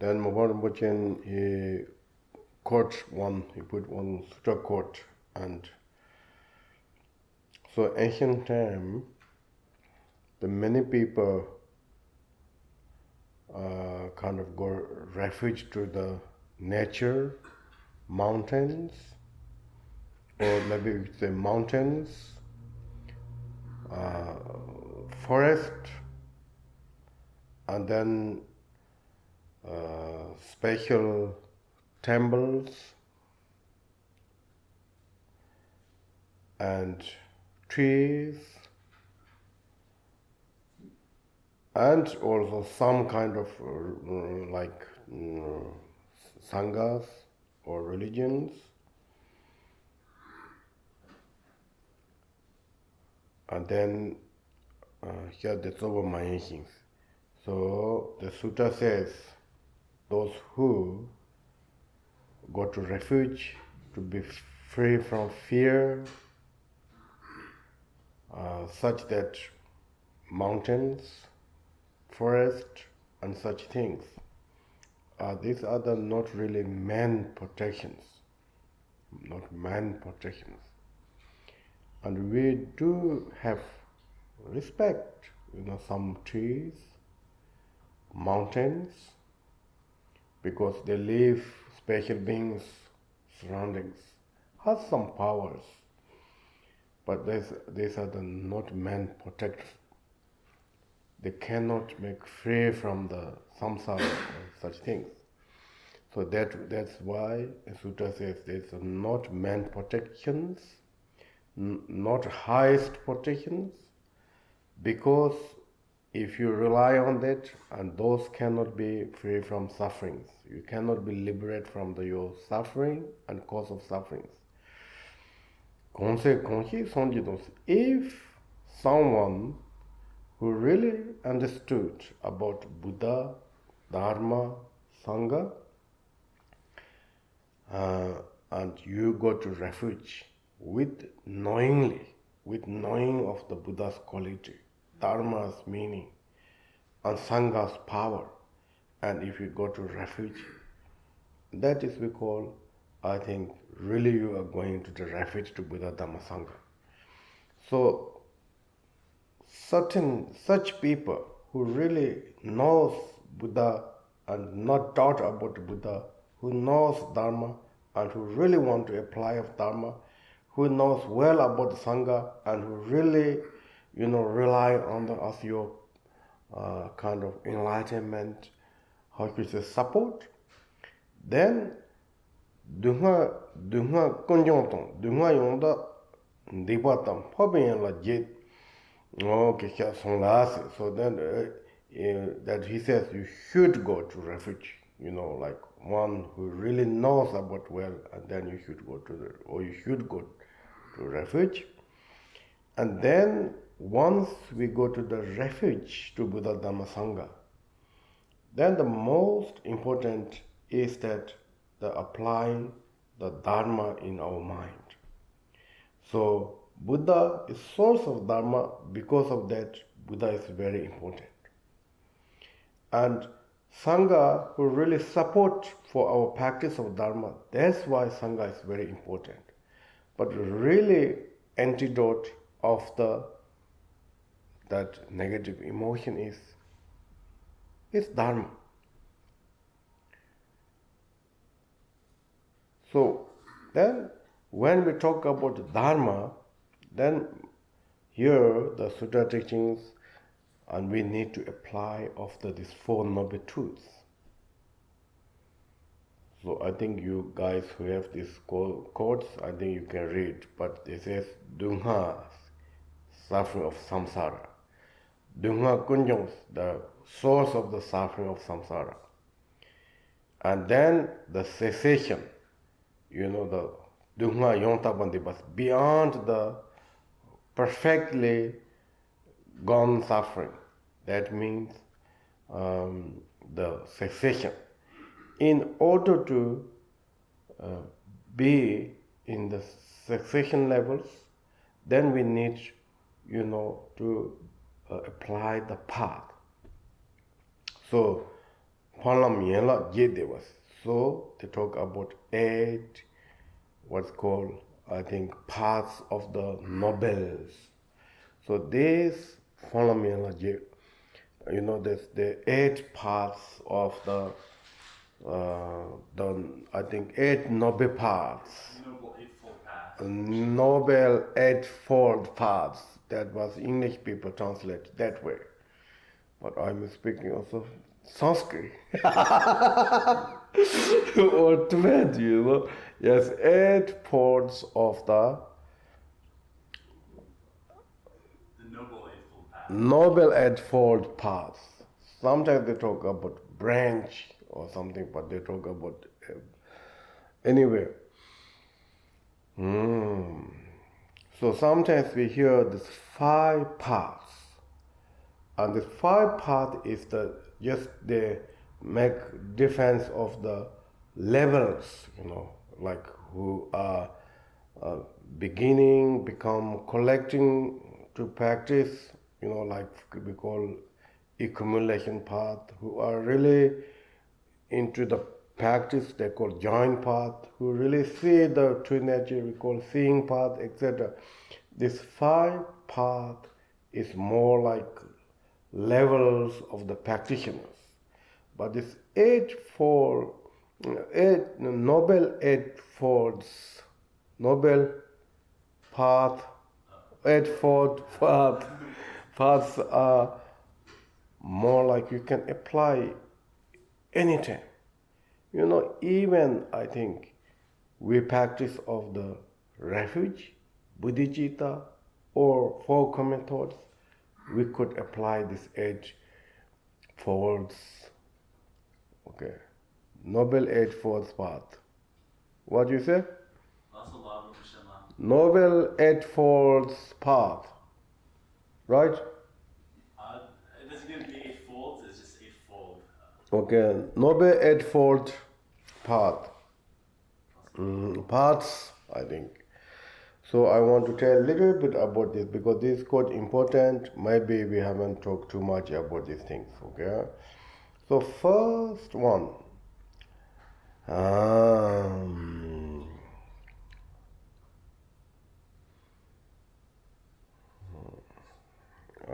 then Noble Rinpoche, he put one Sutra quote, and so ancient time, the many people kind of go refuge to the nature, mountains, or maybe we could say mountains, forest, and then special temples and trees, and also some kind of sanghas or religions. And then here the Soba Mayashins. So the Sutra says those who go to refuge to be free from fear, such that mountains, forest, and such things, these are the not really man protections, not man protections. And we do have respect, some trees, mountains, because they live, special beings, surroundings, has some powers. But these are the not man protectors. They cannot make free from the samsara or such things. So that's why the Sutra says there's not man protections, not highest protections, because if you rely on that, and those cannot be free from sufferings, you cannot be liberated from your suffering and cause of sufferings. If someone who really understood about Buddha, Dharma, Sangha, and you go to refuge with knowing of the Buddha's quality, Dharma's meaning, and Sangha's power, and if you go to refuge, that is we call, I think, really you are going to the refuge to Buddha, Dhamma, Sangha. So such people who really knows Buddha and not doubt about Buddha, who knows Dharma and who really want to apply of Dharma, who knows well about Sangha and who really, rely on the as your kind of enlightenment, how to say, support, then dunga konjong dunga yongda dipatam phoben la jet okay so then that he says you should go to refuge, like one who really knows about well, and then you should go to refuge. And then once we go to the refuge to Buddha, Dhamma, Sangha, then the most important is that the applying the Dharma in our mind. So Buddha is source of Dharma. Because of that, Buddha is very important. And Sangha who really support for our practice of Dharma, that's why Sangha is very important. But really antidote of that negative emotion is Dharma. So then when we talk about Dharma, then here the Sutra teachings, and we need to apply these four noble truths. So I think you guys who have these quotes, I think you can read, but it says Dunha, suffering of samsara. Dunha kunjons, the source of the suffering of samsara. And then the cessation, the Dunha yontabandibas, beyond the perfectly gone suffering. That means the cessation. In order to be in the cessation levels, then we need, to apply the path. So, Palamyela Jedevas. So they talk about 8, what's called, I think, paths of the nobles. So this Palamyela there's the 8 paths of the I think 8 noble paths. Noble Eightfold Path. Noble Eightfold Paths. That was English people translate that way. But I'm speaking also Sanskrit. Or Tibet, Yes, 8 paths of the Noble Eightfold Path. Noble Eightfold Path. Sometimes they talk about branch or something, but they talk about anyway. So sometimes we hear this 5 paths, and the 5 path is just they make difference of the levels, like who are beginning, become collecting to practice, like we call accumulation path, who are really into the practice, they call joint path, who really see the true nature, we call seeing path, etc. This 5 path is more like levels of the practitioners. But this noble eightfold paths are more like you can apply anytime. Even I think we practice of the refuge, bodhicitta, or 4 common thoughts, we could apply this 8 folds. Okay. Noble Eightfold Path. What do you say? Noble Eightfold Path. Right? It doesn't give me 8 folds, it's just 8-fold. Okay. Noble Eightfold Path. Paths, I think. So I want to tell a little bit about this because this is quite important. Maybe we haven't talked too much about these things. Okay. So first one.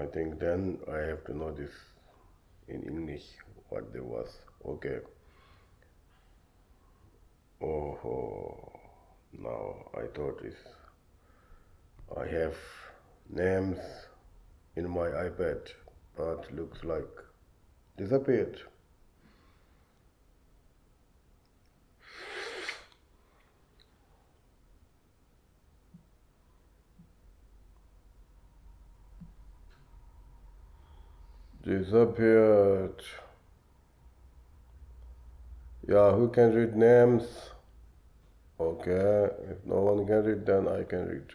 I think then I have to know this in English, what there was. Okay. Oh, now I thought I have names in my iPad, but looks like disappeared. Disappeared. Yeah, who can read names? Okay, if no one can read, then I can read.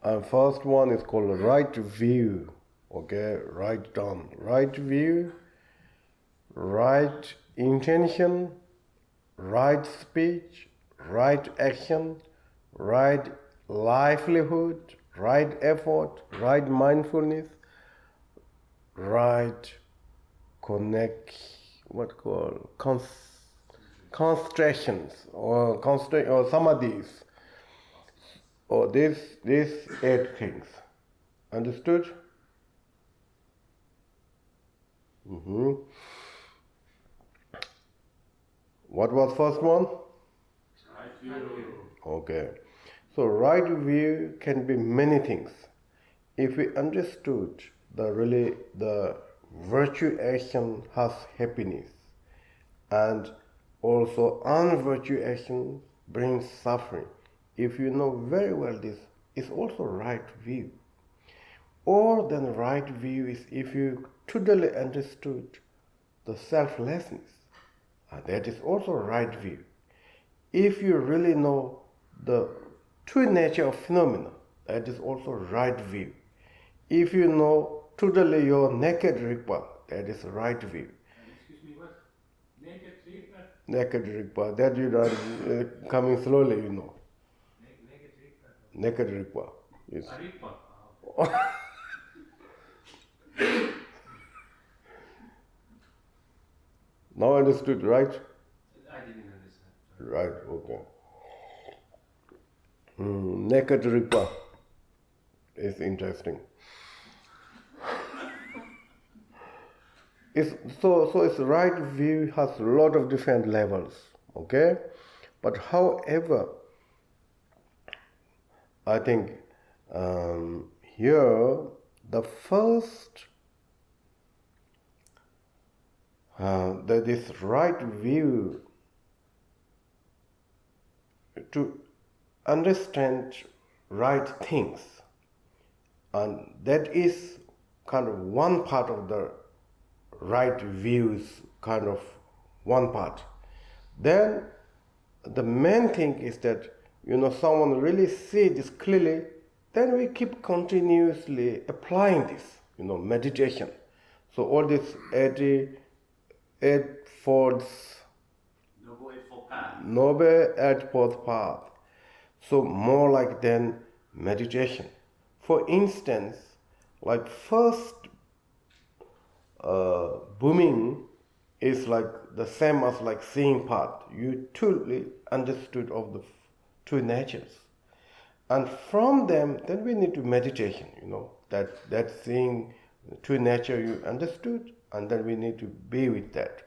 And first one is called right view. Okay, write down. Right view, right intention, right speech, right action, right livelihood, right effort, right mindfulness, right concentrations or samadhis, or these 8 things. Understood? What was first one? Right view. Okay. So right view can be many things. If we understood the virtue action has happiness, and also unvirtue action brings suffering. If you know very well this, it's also right view. Or then right view is if you totally understood the selflessness, that is also right view. If you really know the true nature of phenomena, that is also right view. If you know totally your naked Rigpa, that is right view. Excuse me, what? Naked Rigpa? Naked Rigpa, that you are coming slowly, Naked Rigpa? Naked Rigpa. Yes. Rigpa. Now understood, right? I didn't understand. Right, okay. Naked Rigpa is interesting. So its right view has a lot of different levels, okay? But however, I think here the first that is right view to understand right things, and that is kind of one part of the right views, kind of one part. Then the main thing is that someone really see this clearly, then we keep continuously applying this, meditation. So all these eightfold Noble Eightfold Path. Noble Eightfold Path. So more like then meditation. For instance, like first booming is like the same as like seeing part. You totally understood of the two natures. And from them, then we need to meditation, that seeing two nature you understood, and then we need to be with that.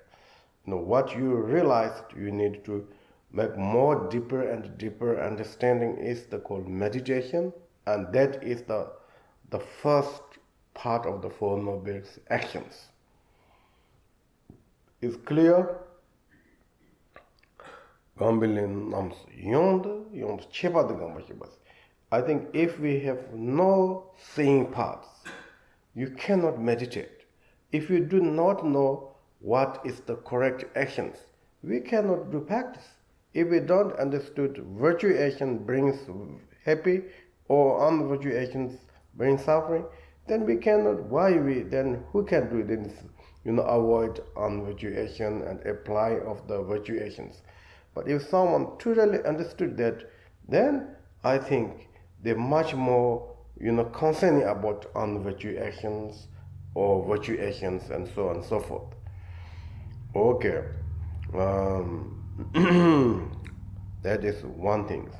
What you realized you need to make more deeper and deeper understanding is the called meditation, and that is the first part of the Four Noble actions. Is clear? I think if we have no seeing parts, you cannot meditate. If you do not know what is the correct actions, we cannot do practice. If we don't understood virtue action brings happy or unvirtue actions bring suffering, then we cannot. Who can do this? Avoid unvirtue action and apply of the virtue actions. But if someone totally understood that, then I think they're much more, concerning about unvirtue actions or virtue actions and so on and so forth. Okay. That is one thing.